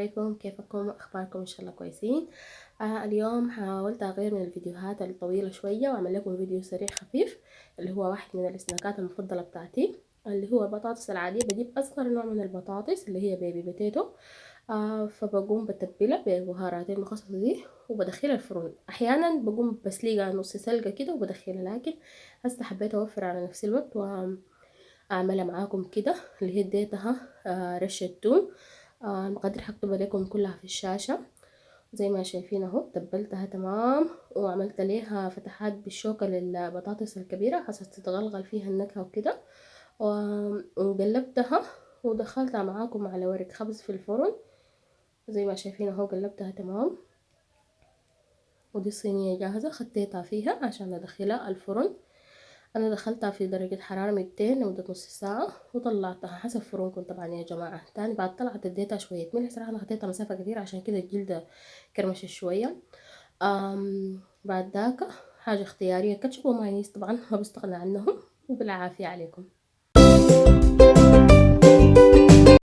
عليكم، كيفكم؟ أخباركم؟ إن شاء الله كويسين. اليوم حاولت أغير من الفيديوهات الطويلة شوية وأعمل لكم فيديو سريع خفيف، اللي هو واحد من السناكات المفضلة بتاعتي، اللي هو البطاطس العادية. بجيب أصغر نوع من البطاطس اللي هي بيبي بوتيتو. فبقوم بتبلها ببهارات المخصصة دي وبدخلها الفرن. أحيانا بقوم بسلقها نص سلقة كده وبدخلها، لكن هسه حبيت أوفر على نفس الوقت أعملها معاكم كده. اللي هي اديتها رشة توم. المقادير هكتبها لكم كلها في الشاشة. زي ما شايفين اهو تبلتها تمام، وعملت ليها فتحات بالشوكة للبطاطس الكبيرة حسب تتغلغل فيها النكهة وكده. وقلبتها ودخلتها معاكم على ورق خبز في الفرن. زي ما شايفين اهو قلبتها تمام، ودي الصينية جاهزة خطيتها فيها عشان ادخلها الفرن. انا دخلتها في درجة حرارة 200 لمدة نص ساعة وطلعتها حسب فرنكم طبعا يا جماعة. تاني بعد طلعت اديتها شوية ملح، صراحة انا خديتها مسافة كتير عشان كده الجلد كرمش شوية. بعد ذاك حاجة اختيارية، كاتشب ومايونيز طبعا ما بستغنى عنهم، وبالعافية عليكم.